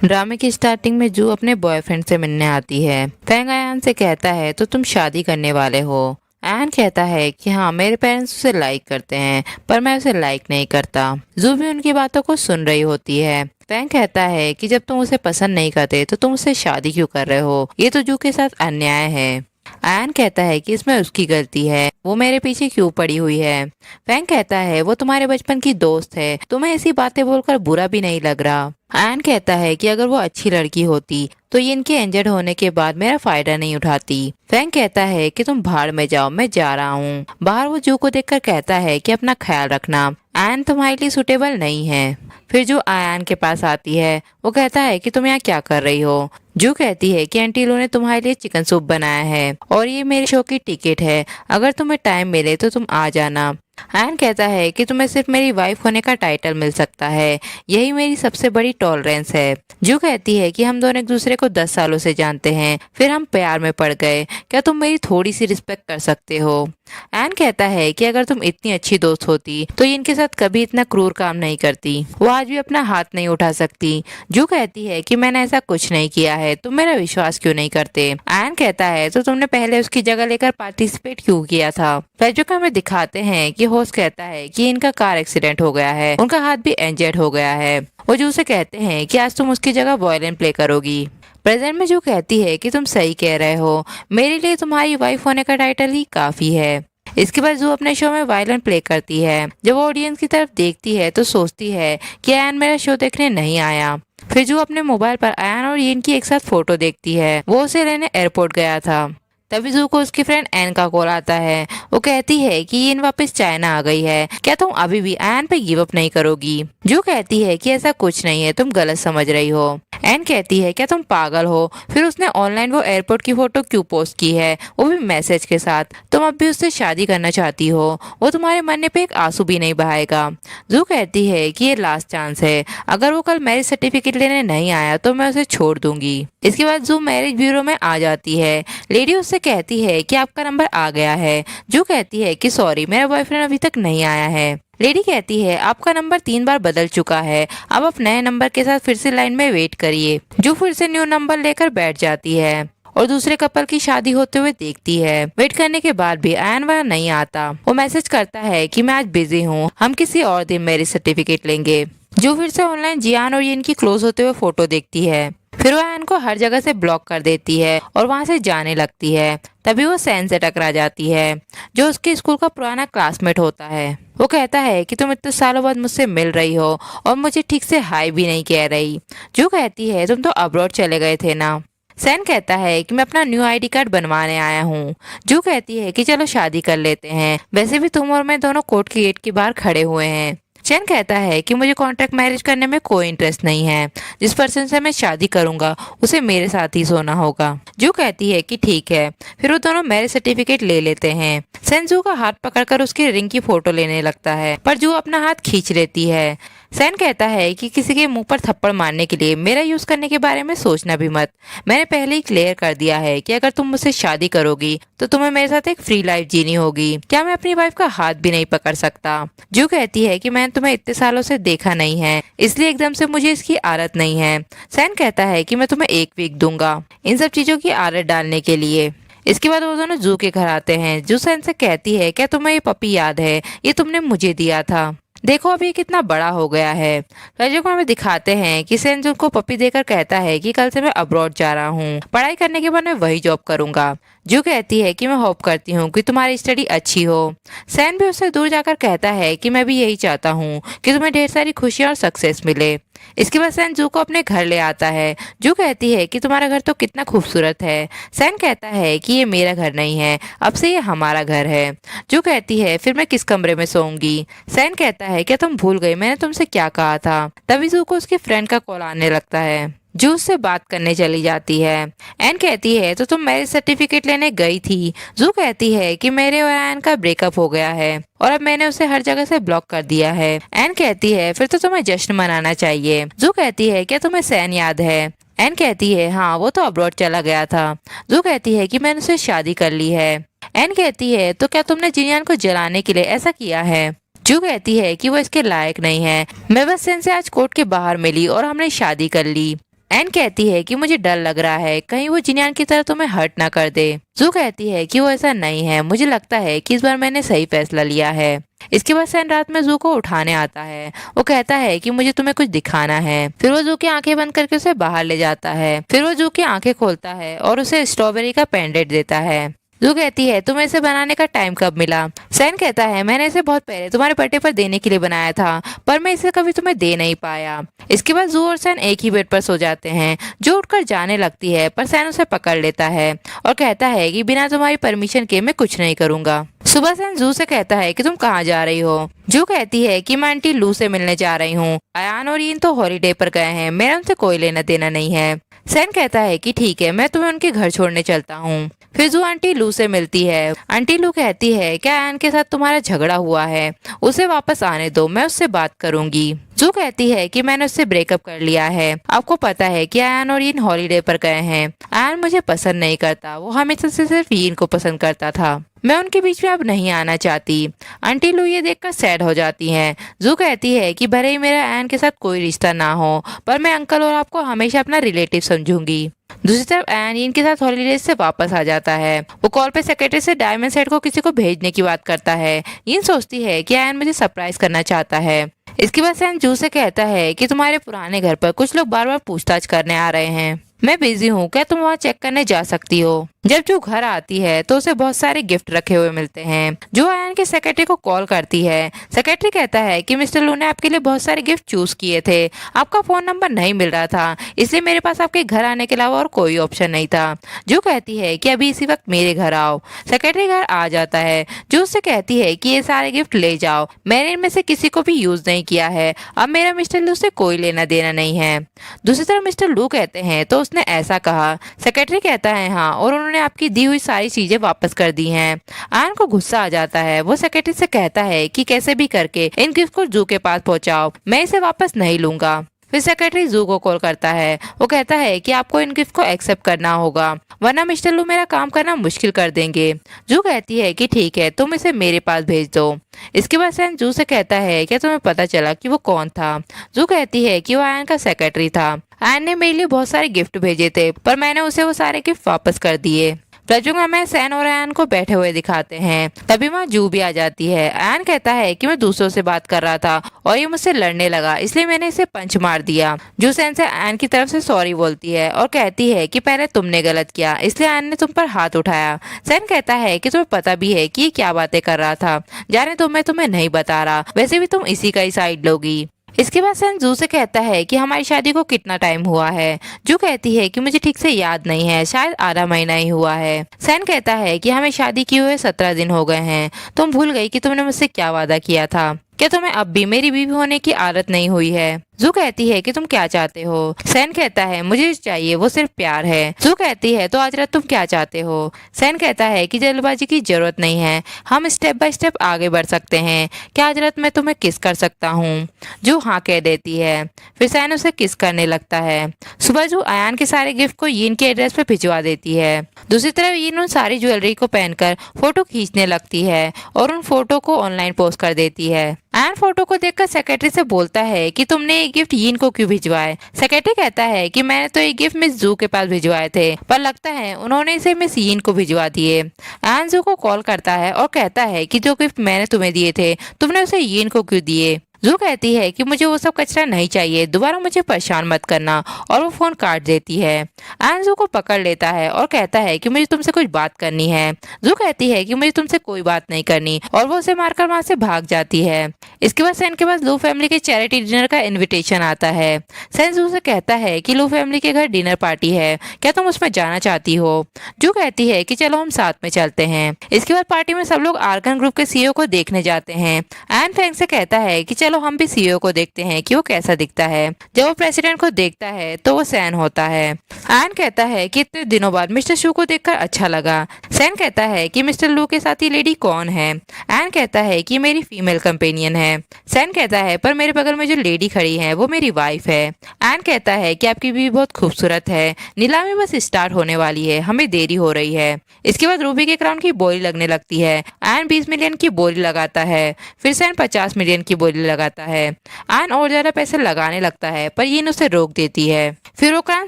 ड्रामे की स्टार्टिंग में जू अपने बॉयफ्रेंड से मिलने आती है। फैंग अयान से कहता है तो तुम शादी करने वाले हो। अयान कहता है कि हाँ, मेरे पेरेंट्स उसे लाइक करते हैं पर मैं उसे लाइक नहीं करता। जू भी उनकी बातों को सुन रही होती है। फैंग कहता है कि जब तुम उसे पसंद नहीं करते तो तुम उससे शादी क्यों कर रहे हो, ये तो जू के साथ अन्याय है। अयान कहता है कि इसमें उसकी गलती है, वो मेरे पीछे क्यों पड़ी हुई है। फैंग कहता है वो तुम्हारे बचपन की दोस्त है, तुम्हें ऐसी बातें बोलकर बुरा भी नहीं लग रहा। अयान कहता है कि अगर वो अच्छी लड़की होती तो ये इनके इंजर्ड होने के बाद मेरा फायदा नहीं उठाती। फैंग कहता है कि तुम भाड़ में जाओ, मैं जा रहा हूँ। बाहर वो जू को देखकर कहता है कि अपना ख्याल रखना, अयान तुम्हारे लिए सुटेबल नहीं है। फिर जो अयान के पास आती है वो कहता है कि तुम यहाँ क्या कर रही हो। जू कहती है कि आंटी लो ने तुम्हारे लिए चिकन सूप बनाया है और ये मेरे शो की टिकट है, अगर तुम्हें टाइम मिले तो तुम आ जाना। अयान कहता है कि तुम्हें सिर्फ मेरी वाइफ होने का टाइटल मिल सकता है, यही मेरी सबसे बड़ी टॉलरेंस है। जू कहती है कि हम दोनों एक दूसरे को 10 सालों से जानते हैं, फिर हम प्यार में पड़ गए, क्या तुम मेरी थोड़ी सी रिस्पेक्ट कर सकते हो। अयान कहता है कि अगर तुम इतनी अच्छी दोस्त होती तो ये इनके साथ कभी इतना क्रूर काम नहीं करती, वो आज भी अपना हाथ नहीं उठा सकती। जू कहती है कि मैंने ऐसा कुछ नहीं किया है, तुम मेरा विश्वास क्यों नहीं करते। अयान कहता है तो तुमने पहले उसकी जगह लेकर पार्टिसिपेट क्यों किया था। फ्लैशबैक में दिखाते हैं कि होस्ट कहता है कि इनका कार एक्सीडेंट हो गया है, उनका हाथ भी इंजर्ड हो गया है। वो जू से कहते हैं कि आज तुम उसकी जगह वायलिन प्ले करोगी। प्रेजेंट में जो कहती है कि तुम सही कह रहे हो, मेरे लिए तुम्हारी वाइफ होने का टाइटल ही काफी है। इसके बाद जो अपने शो में वायलिन प्ले करती है, जब वो ऑडियंस की तरफ देखती है तो सोचती है कि अयान मेरा शो देखने नहीं आया। फिर जो अपने मोबाइल पर अयान और यिन की एक साथ फोटो देखती है, वो उसे लेने एयरपोर्ट गया था। तभी जू को उसकी फ्रेंड एन का कॉल आता है। वो कहती है कि यिन वापस चाइना आ गई है, क्या तुम अभी भी अयान पे गिव अप नहीं करोगी। जू कहती है कि ऐसा कुछ नहीं है, तुम गलत समझ रही हो। एन कहती है क्या तुम पागल हो, फिर उसने ऑनलाइन वो एयरपोर्ट की फोटो क्यों पोस्ट की है, वो भी मैसेज के साथ। तुम अब भी उससे शादी करना चाहती हो, वो तुम्हारे मरने पे एक आंसू भी नहीं बहाएगा। जू कहती है कि ये लास्ट चांस है, अगर वो कल मैरिज सर्टिफिकेट लेने नहीं आया तो मैं उसे छोड़ दूंगी। इसके बाद जू मैरिज ब्यूरो में आ जाती है। लेडी उससे कहती है कि आपका नंबर आ गया है। जू कहती है कि सॉरी, मेरा बॉयफ्रेंड अभी तक नहीं आया है। लेडी कहती है आपका नंबर 3 बार बदल चुका है, अब आप नए नंबर के साथ फिर से लाइन में वेट करिए। जो फिर से न्यू नंबर लेकर बैठ जाती है और दूसरे कपल की शादी होते हुए देखती है। वेट करने के बाद भी अयान वहाँ नहीं आता। वो मैसेज करता है कि मैं आज बिजी हूँ, हम किसी और दिन मैरिज सर्टिफिकेट लेंगे। जो फिर से ऑनलाइन जियान और ये इनकी क्लोज होते हुए फोटो देखती है। फिर वो अयान को हर जगह से ब्लॉक कर देती है और वहां से जाने लगती है। तभी वो सैन से टकरा जाती है, जो उसके स्कूल का पुराना क्लासमेट होता है। वो कहता है कि तुम इतने सालों बाद मुझसे मिल रही हो और मुझे ठीक से हाई भी नहीं कह रही। जो कहती है तुम तो अब्रॉड चले गए थे ना। सैन कहता है कि मैं अपना न्यू आईडी कार्ड बनवाने आया हूँ। जो कहती है कि चलो शादी कर लेते हैं, वैसे भी तुम और मैं दोनों कोर्ट के गेट के बाहर खड़े हुए हैं। चैन कहता है कि मुझे कॉन्ट्रैक्ट मैरिज करने में कोई इंटरेस्ट नहीं है, जिस पर्सन से मैं शादी करूंगा उसे मेरे साथ ही सोना होगा। जो कहती है कि ठीक है। फिर वो दोनों मैरिज सर्टिफिकेट ले लेते हैं। सैन जू का हाथ पकड़कर उसकी रिंग की फोटो लेने लगता है, पर जू अपना हाथ खींच लेती है। सैन कहता है कि किसी के मुंह पर थप्पड़ मारने के लिए मेरा यूज करने के बारे में सोचना भी मत। मैंने पहले ही क्लियर कर दिया है कि अगर तुम मुझसे शादी करोगी तो तुम्हें मेरे साथ एक फ्री लाइफ जीनी होगी। क्या मैं अपनी वाइफ का हाथ भी नहीं पकड़ सकता। जो कहती है कि मैंने तुम्हें इतने सालों से देखा नहीं है, इसलिए एकदम से मुझे इसकी आदत नहीं है। सैन कहता है कि मैं तुम्हें 1 वीक दूंगा इन सब चीजों की आदत डालने के लिए। इसके बाद वो दोनों जू के घर आते हैं। जू सैन से कहती है क्या तुम्हें ये पपी याद है, ये तुमने मुझे दिया था, देखो अभी कितना बड़ा हो गया है। फ्लैशबैक में हमें दिखाते हैं कि सैन जू को पपी देकर कहता है कि कल से मैं अब्रॉड जा रहा हूँ, पढ़ाई करने के बाद मैं वही जॉब करूंगा। जू कहती है कि मैं होप करती हूँ कि तुम्हारी स्टडी अच्छी हो। सैन भी उससे दूर जाकर कहता है कि मैं भी यही चाहता हूँ कि तुम्हें ढेर सारी खुशियाँ और सक्सेस मिले। इसके बाद सैन जू को अपने घर ले आता है। जू कहती है कि तुम्हारा घर तो कितना खूबसूरत है। सैन कहता है कि ये मेरा घर नहीं है, अब से ये हमारा घर है। जू कहती है फिर मैं किस कमरे में सोऊंगी। सैन कहता है क्या तुम भूल गई मैंने तुमसे क्या कहा था। तभी जू को उसके फ्रेंड का कॉल आने लगता है। जू उससे बात करने चली जाती है। एन कहती है तो तुम मैरिज सर्टिफिकेट लेने गई थी। जू कहती है कि मेरे और एन का ब्रेकअप हो गया है और अब मैंने उसे हर जगह से ब्लॉक कर दिया है। एन कहती है फिर तो तुम्हें जश्न मनाना चाहिए। जू कहती है क्या तुम्हें सैन याद है। एन कहती है हाँ, वो तो अब्रॉड चला गया था। जू कहती है कि मैंने उससे शादी कर ली है। एन कहती है तो क्या तुमने जियान को जलाने के लिए ऐसा किया है। जू कहती है कि वो इसके लायक नहीं है, मैं बस सैन से आज कोर्ट के बाहर मिली और हमने शादी कर ली। एन कहती है कि मुझे डर लग रहा है कहीं वो जिनियान की तरह तुम्हें हर्ट ना कर दे। जू कहती है कि वो ऐसा नहीं है, मुझे लगता है कि इस बार मैंने सही फैसला लिया है। इसके बाद सैन रात में जू को उठाने आता है। वो कहता है कि मुझे तुम्हें कुछ दिखाना है। फिर वो जू की आंखें बंद करके उसे बाहर ले जाता है। फिर वो जू की आंखें खोलता है और उसे स्ट्रॉबेरी का पेंडेंट देता है। जू कहती है तुम्हें इसे बनाने का टाइम कब मिला। सैन कहता है मैंने इसे बहुत पहले तुम्हारे बर्थडे पर देने के लिए बनाया था, पर मैं इसे कभी तुम्हें दे नहीं पाया। इसके बाद जू और सैन एक ही बेड पर सो जाते हैं। जो उठकर जाने लगती है पर सैन उसे पकड़ लेता है और कहता है कि बिना तुम्हारी परमिशन के मैं कुछ नहीं करूंगा। सुबह सैन जू से कहता है कि तुम कहाँ जा रही हो। जू कहती है कि मैं आंटी लू से मिलने जा रही हूँ। अयान और यीन तो हॉलीडे पर गए हैं, मेरा उनसे कोई लेना देना नहीं है। सैन कहता है कि ठीक है, मैं तुम्हें उनके घर छोड़ने चलता हूँ। फिर जू आंटी लू से मिलती है। आंटी लू कहती है क्या अयान के साथ तुम्हारा झगड़ा हुआ है, उसे वापस आने दो, मैं उससे बात करूंगी। जू कहती है कि मैंने उससे ब्रेकअप कर लिया है। आपको पता है कि अयान और यीन हॉलीडे पर गए हैं। अयान मुझे पसंद नहीं करता, वो हमेशा से सिर्फ यीन को पसंद करता था। मैं उनके बीच में अब नहीं आना चाहती। आंटी लू ये देखकर सैड हो जाती हैं। जू कहती है कि भले ही मेरा अयान के साथ कोई रिश्ता ना हो, पर मैं अंकल और आपको हमेशा अपना रिलेटिव समझूंगी। दूसरी तरफ अयान यीन के साथ हॉलीडे से वापस आ जाता है। वो कॉल पे सेक्रेटरी से डायमंड सेट को किसी को भेजने की बात करता है। यीन सोचती है कि अयान मुझे सरप्राइज करना चाहता है। इसके बाद सैन जू से कहता है कि तुम्हारे पुराने घर पर कुछ लोग बार बार पूछताछ करने आ रहे हैं, मैं बिजी हूँ, क्या तुम वहाँ चेक करने जा सकती हो। जब जो घर आती है तो उसे बहुत सारे गिफ्ट रखे हुए मिलते हैं। जो अयान के सेक्रेटरी को कॉल करती है। सेक्रेटरी कहता है कि मिस्टर लू ने आपके लिए बहुत सारे गिफ्ट चूज किए थे, आपका फोन नंबर नहीं मिल रहा था, इसलिए मेरे पास आपके घर आने के अलावा और कोई ऑप्शन नहीं था। जो कहती है कि अभी इसी वक्त मेरे घर आओ। सेक्रेटरी घर आ जाता है। जो उससे कहती है कि ये सारे गिफ्ट ले जाओ, मैंने इनमें से किसी को भी यूज नहीं किया है, अब मेरा मिस्टर लू से कोई लेना देना नहीं है। दूसरी तरफ मिस्टर लू कहते हैं तो उसने ऐसा कहा। सेक्रेटरी कहता है हाँ, और उन्होंने आपकी दी हुई सारी चीजें वापस कर दी हैं। आयन को गुस्सा आ जाता है। वो सेक्रेटरी से कहता है कि कैसे भी करके इन गिफ्ट को जू के पास पहुंचाओ, मैं इसे वापस नहीं लूंगा। फिर सेक्रेटरी जू को कॉल करता है। वो कहता है कि आपको इन गिफ्ट को एक्सेप्ट करना होगा, वरना मिस्टर लू मेरा काम करना मुश्किल कर देंगे। जू कहती है कि ठीक है, तुम इसे मेरे पास भेज दो। इसके बाद सैन जू से कहता है क्या तुम्हें पता चला कि वो कौन था। जू कहती है कि वो आयन का सेक्रेटरी था। आयन ने मेरे लिए बहुत सारे गिफ्ट भेजे थे, पर मैंने उसे वो सारे गिफ्ट वापस कर दिए। फ्लैशबैक में हमें सैन और अयान को बैठे हुए दिखाते हैं। तभी वहाँ जू भी आ जाती है। अयान कहता है कि मैं दूसरों से बात कर रहा था और ये मुझसे लड़ने लगा, इसलिए मैंने इसे पंच मार दिया। जू सैन से अयान की तरफ से सॉरी बोलती है और कहती है कि पहले तुमने गलत किया, इसलिए अयान ने तुम पर हाथ उठाया। सैन कहता है कि तुम्हें पता भी है कि ये क्या बातें कर रहा था, जाने तो मैं तुम्हें नहीं बता रहा, वैसे भी तुम इसी का ही साइड लोगी। इसके बाद सैन जू से कहता है कि हमारी शादी को कितना टाइम हुआ है। जू कहती है कि मुझे ठीक से याद नहीं है, शायद आधा महीना ही हुआ है। सैन कहता है कि हमें शादी किए हुए 17 दिन हो गए हैं, तुम भूल गई कि तुमने मुझसे क्या वादा किया था। क्या तुम्हें अब भी मेरी बीवी होने की आदत नहीं हुई है। जू कहती है कि तुम क्या चाहते हो। सैन कहता है मुझे जो चाहिए वो सिर्फ प्यार है। जू कहती है तो आज रात तुम क्या चाहते हो। सैन कहता है कि जल्दबाजी की जरूरत नहीं है, हम स्टेप बाय स्टेप आगे बढ़ सकते हैं, क्या आज रात मैं तुम्हें किस कर सकता हूँ। जू हाँ कह देती है। फिर सैन उसे किस करने लगता है। सुबह जू अयान के सारे गिफ्ट को यीन के एड्रेस पे भिजवा देती है। दूसरी तरफ यीन उन सारी ज्वेलरी को पहनकर फोटो खींचने लगती है और उन फोटो को ऑनलाइन पोस्ट कर देती है। अयान फोटो को देखकर सेक्रेटरी से बोलता है कि तुमने ये गिफ्ट यीन को क्यों भिजवाए। सेक्रेटरी कहता है कि मैंने तो ये गिफ्ट मिस जू के पास भिजवाए थे, पर लगता है उन्होंने इसे मिस यीन को भिजवा दिए। अयान जू को कॉल करता है और कहता है कि जो गिफ्ट मैंने तुम्हें दिए थे तुमने उसे यीन को क्यों दिए। जू कहती है कि मुझे वो सब कचरा नहीं चाहिए, दोबारा मुझे परेशान मत करना, और वो फोन काट देती है। अयान जू को पकड़ लेता है और कहता है कि मुझे तुमसे कुछ बात करनी है। जू कहती है कि मुझे तुमसे कोई बात नहीं करनी, और वो उसे मारकर वहां से भाग जाती है। इसके बाद सैन के पास लू फैमिली के चैरिटी डिनर का इन्विटेशन आता है। सैन जू से कहता है कि लू फैमिली के घर डिनर पार्टी है, क्या तुम उसमें जाना चाहती हो। जू कहती है कि चलो हम साथ में चलते हैं। इसके बाद पार्टी में सब लोग आर्गन ग्रुप के सीईओ को देखने जाते हैं। एन फैंग से कहता है कि चलो हम भी सीईओ को देखते हैं कि वो कैसा दिखता है। जब वो प्रेसिडेंट को देखता है तो वो सैन होता है। एन कहता है कि इतने दिनों बाद मिस्टर शू को देखकर अच्छा लगा। सैन कहता है कि मिस्टर लू के साथ ये लेडी कौन है। एन कहता है कि मेरी फीमेल कंपेनियन है। सैन कहता है पर मेरे बगल में जो लेडी खड़ी है वो मेरी वाइफ है। एन कहता है कि आपकी बीवी बहुत खूबसूरत है, नीलामी बस स्टार्ट होने वाली है, हमें देरी हो रही है। इसके बाद रूबी के क्राउन की बोली लगने लगती है। एन 20 मिलियन की बोली लगाता है, फिर सैन 50 मिलियन की बोली लगाता है। एन और ज्यादा पैसे लगाने लगता है पर यीन उसे रोक देती है। फिर वो कान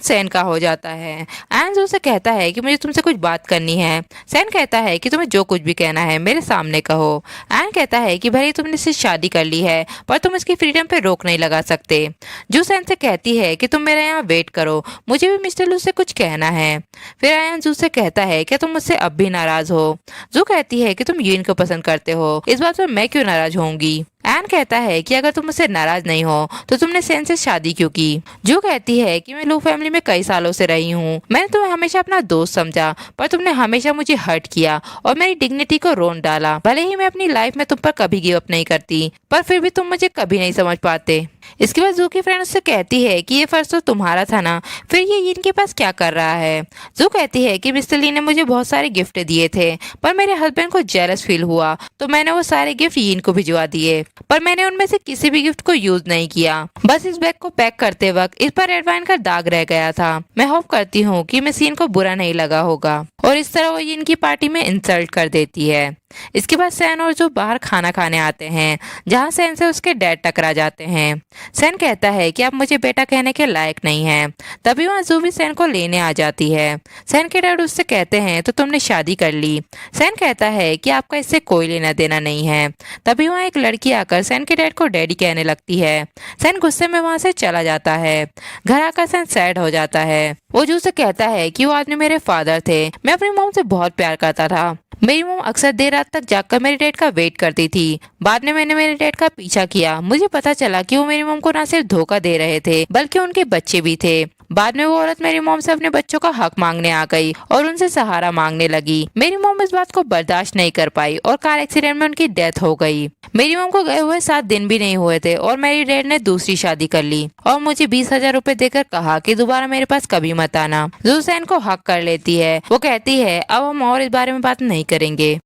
सैन का हो जाता है। एन जू से कहता है कि मुझे तुमसे कुछ बात करनी है। सैन कहता है कि तुम्हें जो कुछ भी कहना है मेरे सामने कहो। एन कहता है कि भले तुमने इससे शादी कर ली है पर तुम इसकी फ्रीडम पे रोक नहीं लगा सकते। जू सैन से कहती है कि तुम मेरे यहाँ वेट करो, मुझे भी मिस्टर लू से कुछ कहना है। फिर आयन जू से कहता है क्या तुम मुझसे अब भी नाराज हो। जू कहती है कि तुम यीन को पसंद करते हो, इस बात पर मैं क्यों नाराज होंगी। एन कहता है कि अगर तुम मुझसे नाराज नहीं हो तो तुमने सैन से शादी क्यों की। जो कहती है कि मैं लू फैमिली में कई सालों से रही हूँ, मैंने तुम्हें हमेशा अपना दोस्त समझा पर तुमने हमेशा मुझे हर्ट किया और मेरी डिग्निटी को रोन डाला। भले ही मैं अपनी लाइफ में तुम पर कभी गिव अप नहीं करती पर फिर भी तुम मुझे कभी नहीं समझ पाते। इसके बाद जू की फ्रेंड उससे कहती है कि ये फर्ज तो तुम्हारा था ना, फिर ये इनके पास क्या कर रहा है। जू कहती है कि मिस्टर ली ने मुझे बहुत सारे गिफ्ट दिए थे पर मेरे हस्बैंड को जेलस फील हुआ तो मैंने वो सारे गिफ्ट यीन को भिजवा दिए, पर मैंने उनमें से किसी भी गिफ्ट को यूज नहीं किया। बस इस बैग को पैक करते वक्त इस पर रेड वाइन का दाग रह गया था। मैं होप करती हूँ कि मिस यीन को बुरा नहीं लगा होगा। और इस तरह वो यीन की पार्टी में इंसल्ट कर देती है। इसके बाद सैन और जो बाहर खाना खाने आते हैं जहाँ सैन से उसके डैड टकरा जाते हैं। सैन कहता है कि आप मुझे बेटा कहने के लायक नहीं हैं। तभी वहाँ जू भी सैन को लेने आ जाती है। सैन के डैड उससे कहते हैं तो तुमने शादी कर ली। सैन कहता है कि आपका इससे कोई लेना देना नहीं है। तभी वहाँ एक लड़की आकर सैन के डैड को डैडी कहने लगती है। सैन गुस्से में वहाँ से चला जाता है। घर आकर सैन सैड हो जाता है। वो जू से कहता है कि वो आदमी मेरे फादर थे, मैं अपनी मॉम से बहुत प्यार करता था। मेरी मॉम अक्सर देर रात तक जाकर मेरे डैड का वेट करती थी। बाद में मैंने मेरे डैड का पीछा किया, मुझे पता चला कि वो मेरी मॉम को ना सिर्फ धोखा दे रहे थे बल्कि उनके बच्चे भी थे। बाद में वो औरत मेरी मॉम से अपने बच्चों का हक मांगने आ गई और उनसे सहारा मांगने लगी। मेरी मॉम इस बात को बर्दाश्त नहीं कर पाई और कार एक्सीडेंट में उनकी डेथ हो गई। मेरी मॉम को गए हुए 7 दिन भी नहीं हुए थे और मेरी डैड ने दूसरी शादी कर ली और मुझे 20,000 रुपए देकर कहा कि दोबारा मेरे पास कभी मत आना। जू सैन को हक कर लेती है। वो कहती है अब हम और इस बारे में बात नहीं करेंगे।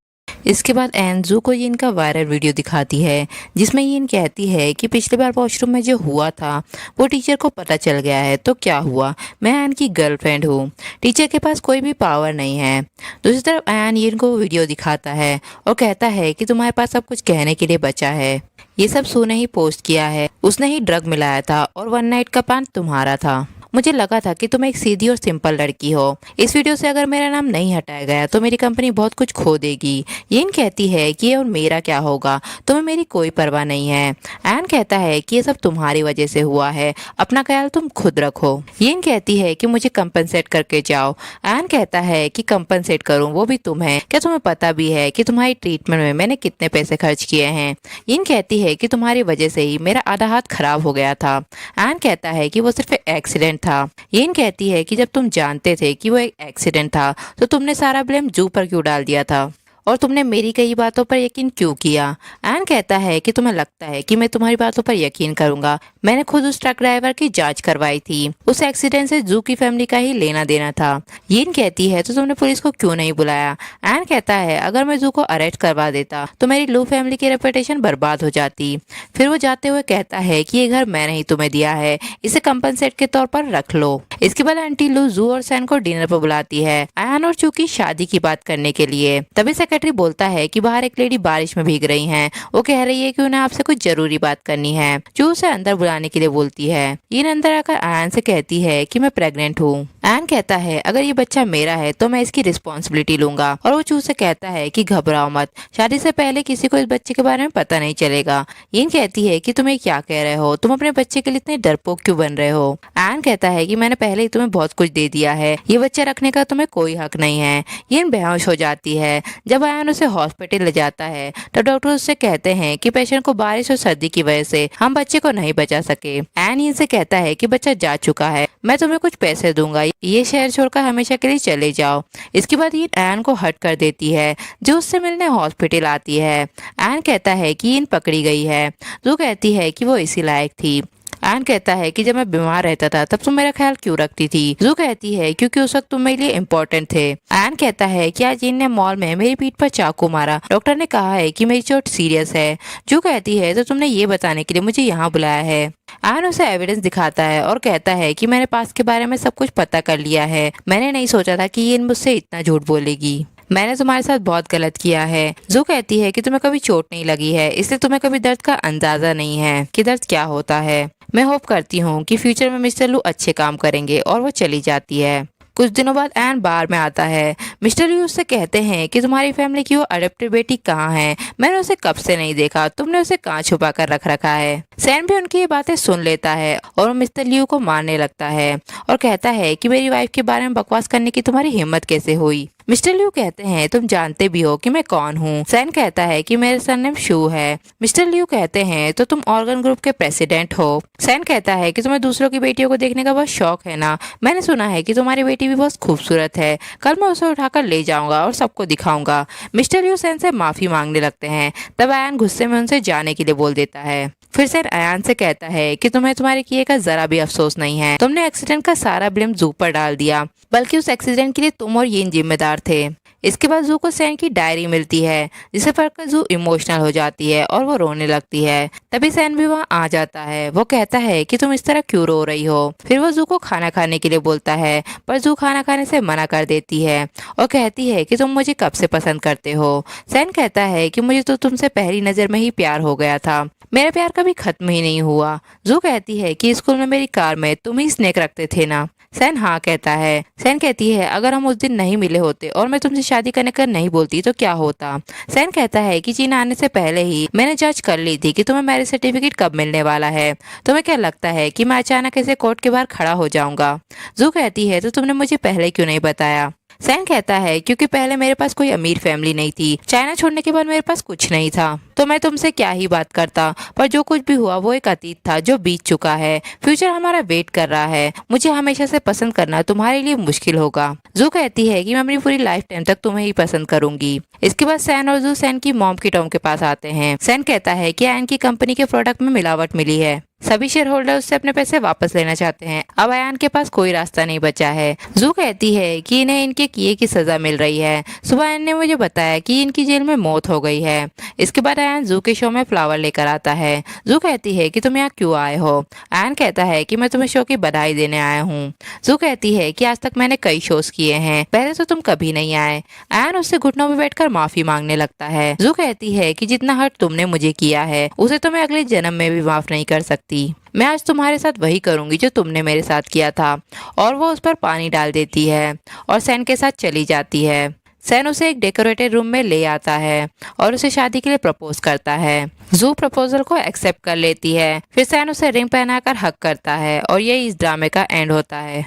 इसके बाद एन जू को यीन का वायरल वीडियो दिखाती है जिसमें यीन कहती है कि पिछली बार वॉशरूम में जो हुआ था वो टीचर को पता चल गया है तो क्या हुआ, मैं एन की गर्लफ्रेंड हूँ, टीचर के पास कोई भी पावर नहीं है। दूसरी तरफ एन यीन को वीडियो दिखाता है और कहता है कि तुम्हारे पास सब कुछ कहने के लिए बचा है। ये सब सू ने ही पोस्ट किया है, उसने ही ड्रग मिलाया था और 1 नाइट का प्लान तुम्हारा था। मुझे लगा था कि तुम एक सीधी और सिंपल लड़की हो। इस वीडियो से अगर मेरा नाम नहीं हटाया गया तो मेरी कंपनी बहुत कुछ खो देगी। यीन कहती है कि ये और मेरा क्या होगा, तुम्हें मेरी कोई परवाह नहीं है। एन कहता है कि ये सब तुम्हारी वजह से हुआ है, अपना ख्याल तुम खुद रखो। यीन कहती है कि मुझे कंपनसेट करके जाओ। एन कहता है कि कंपनसेट करूं वो भी तुम्हें, क्या तुम्हें पता भी है कि तुम्हारी ट्रीटमेंट में मैंने कितने पैसे खर्च किए हैं। यीन कहती है कि तुम्हारी वजह से ही मेरा आधा हाथ खराब हो गया था। एन कहता है कि वो सिर्फ एक्सीडेंट था। यीन कहती है कि जब तुम जानते थे कि वो एक एक्सीडेंट था तो तुमने सारा ब्लेम जू पर क्यों डाल दिया था और तुमने मेरी कई बातों पर यकीन क्यों किया। एन कहता है कि तुम्हें लगता है कि मैं तुम्हारी बातों पर यकीन करूंगा, मैंने खुद उस ट्रक ड्राइवर की जांच करवाई थी, उस एक्सीडेंट से जू की फैमिली का ही लेना देना था। यीन कहती है तो तुमने पुलिस को क्यों नहीं बुलाया। एन कहता है अगर मैं जू को अरेस्ट करवा देता तो मेरी लू फैमिली की रेपुटेशन बर्बाद हो जाती। फिर वो जाते हुए कहता है कि ये घर मैंने ही तुम्हें दिया है, इसे कंपनसेट के तौर पर रख लो। इसके बाद आंटी लू जू और सैन को डिनर पर बुलाती है एन और जू की शादी की बात करने के लिए। तभी सेक्रेटरी बोलता है कि बाहर एक लेडी बारिश में भीग रही हैं, वो कह रही है कि उन्हें आपसे कुछ जरूरी बात करनी है। जू उसे अंदर बुलाने के लिए बोलती है। यीन अंदर आकर एन से कहती है कि मैं प्रेग्नेंट हूँ। एन कहता है अगर ये बच्चा मेरा है तो मैं इसकी रिस्पॉन्सिबिलिटी लूंगा और वो जू से कहता है कि घबराओ मत, शादी से पहले किसी को इस बच्चे के बारे में पता नहीं चलेगा। यीन कहती है कि तुम ये क्या कह रहे हो, तुम अपने बच्चे के लिए इतने डरपोक क्यों बन रहे हो। एन कहता है कि मैंने पहले ही तुम्हें बहुत कुछ दे दिया है, ये बच्चा रखने का तुम्हें कोई हक नहीं है। यीन बेहोश हो जाती है। जब एन उसे हॉस्पिटल ले जाता है तब डॉक्टर उससे कहते हैं कि पेशेंट को बारिश और सर्दी की वजह से हम बच्चे को नहीं बचा सके। एन यीन से कहता है कि बच्चा जा चुका है, मैं तुम्हें कुछ पैसे दूंगा, ये शहर छोड़कर हमेशा के लिए चले जाओ। इसके बाद यीन एन को हट कर देती है जो उससे मिलने हॉस्पिटल आती है। एन कहता है कि यीन पकड़ी गई है। जो कहती है कि वो इसी लायक थी। एन कहता है कि जब मैं बीमार रहता था तब तुम मेरा ख्याल क्यों रखती थी। जू कहती है क्योंकि उस वक्त तुम मेरे लिए इम्पोर्टेंट थे। एन कहता है कि आज यीन ने मॉल में मेरी पीठ पर चाकू मारा, डॉक्टर ने कहा है कि मेरी चोट सीरियस है। जू कहती है तो तुमने ये बताने के लिए मुझे यहाँ बुलाया है। एन उसे एविडेंस दिखाता है और कहता है कि मैंने पास्ट के बारे में सब कुछ पता कर लिया है, मैंने नहीं सोचा था कि यीन मुझसे इतना झूठ बोलेगी। मैंने तुम्हारे साथ बहुत गलत किया है। जू कहती है कि तुम्हें कभी चोट नहीं लगी है, इसलिए तुम्हें कभी दर्द का अंदाजा नहीं है कि दर्द क्या होता है। मैं होप करती हूँ कि फ्यूचर में मिस्टर लू अच्छे काम करेंगे। और वो चली जाती है। कुछ दिनों बाद एन बार में आता है। मिस्टर लू उससे कहते हैं कि तुम्हारी फैमिली की वो अडॉप्टेड बेटी कहाँ है, मैंने उसे कब से नहीं देखा, तुमने उसे कहाँ छुपा कर रख रखा है। सैन भी उनकी ये बातें सुन लेता है और वो मिस्टर लियू को मारने लगता है और कहता है कि मेरी वाइफ के बारे में बकवास करने की तुम्हारी हिम्मत कैसे हुई। मिस्टर लियू कहते हैं तुम जानते भी हो कि मैं कौन हूँ। सैन कहता है कि मेरा सरनेम शू है। मिस्टर लियू कहते हैं तो तुम ऑर्गन ग्रुप के प्रेसिडेंट हो। सैन कहता है कि तुम्हें दूसरों की बेटियों को देखने का बहुत शौक है ना, मैंने सुना है कि तुम्हारी बेटी भी बहुत खूबसूरत है, कल मैं उसे उठाकर ले जाऊंगा और सबको दिखाऊंगा। मिस्टर लियू सैन से माफी मांगने लगते हैं। तब आयान गुस्से में उनसे जाने के लिए बोल देता है। फिर सैन अयान से कहता है कि तुम्हें तुम्हारे किए का जरा भी अफसोस नहीं है। तुमने एक्सीडेंट का सारा ब्लेम जू पर डाल दिया, बल्कि उस एक्सीडेंट के लिए तुम और यीन जिम्मेदार थे। इसके बाद जू को सैन की डायरी मिलती है, जिसे पढ़कर जू इमोशनल हो जाती है और वो रोने लगती है। तभी सैन भी वहाँ आ जाता है। वो कहता है कि तुम इस तरह क्यों रो रही हो। फिर वो जू को खाना खाने के लिए बोलता है, पर जू खाना खाने से मना कर देती है और कहती है कि तुम मुझे कब से पसंद करते हो। सैन कहता है कि मुझे तो तुमसे पहली नजर में ही प्यार हो गया था, मेरा प्यार कभी खत्म ही नहीं हुआ। जू कहती है कि स्कूल में मेरी कार में तुम ही स्नेक रखते थे ना। सैन हाँ कहता है। सैन कहती है अगर हम उस दिन नहीं मिले होते और मैं तुमसे शादी करने का नहीं बोलती तो क्या होता। सैन कहता है कि चीन आने से पहले ही मैंने जांच कर ली थी कि तुम्हें मैरिज सर्टिफिकेट कब मिलने वाला है। तुम्हें क्या लगता है कि मैं अचानक ऐसे कोर्ट के बाहर खड़ा हो जाऊंगा। जू कहती है तो तुमने मुझे पहले क्यों नहीं बताया। सैन कहता है क्योंकि पहले मेरे पास कोई अमीर फैमिली नहीं थी, चाइना छोड़ने के बाद मेरे पास कुछ नहीं था, तो मैं तुमसे क्या ही बात करता। पर जो कुछ भी हुआ वो एक अतीत था जो बीत चुका है। फ्यूचर हमारा वेट कर रहा है। मुझे हमेशा से पसंद करना तुम्हारे लिए मुश्किल होगा। जू कहती है कि मैं अपनी पूरी लाइफ टाइम तक तुम्हें ही पसंद करूंगी। इसके बाद सैन और जू सैन की मॉम की टॉम के पास आते हैं। सैन कहता है कि एन की कंपनी के प्रोडक्ट में मिलावट मिली है, सभी शेयर होल्डर उससे अपने पैसे वापस लेना चाहते हैं। अब अयान के पास कोई रास्ता नहीं बचा है। जू कहती है कि इन्हें इनके किए की सजा मिल रही है। सुबह अयान ने मुझे बताया कि इनकी जेल में मौत हो गई है। इसके बाद अयान जू के शो में फ्लावर लेकर आता है। जू कहती है कि तुम यहाँ क्यों आए हो। अयान कहता है कि मैं तुम्हें शो की बधाई देने आया हूँ। जू कहती है कि आज तक मैंने कई शोज किए हैं, पहले तो तुम कभी नहीं आए। अयान उससे घुटनों में बैठकर माफी मांगने लगता है। जू कहती है कि जितना हर्ट तुमने मुझे किया है उसे तो मैं अगले जन्म में भी माफ नहीं कर सकती। मैं आज तुम्हारे साथ वही करूंगी जो तुमने मेरे साथ किया था। और वो उस पर पानी डाल देती है और सैन के साथ चली जाती है। सैन उसे एक डेकोरेटेड रूम में ले आता है और उसे शादी के लिए प्रपोज करता है। जू प्रपोजल को एक्सेप्ट कर लेती है। फिर सैन उसे रिंग पहनाकर हक करता है और यही इस ड्रामे का एंड होता है।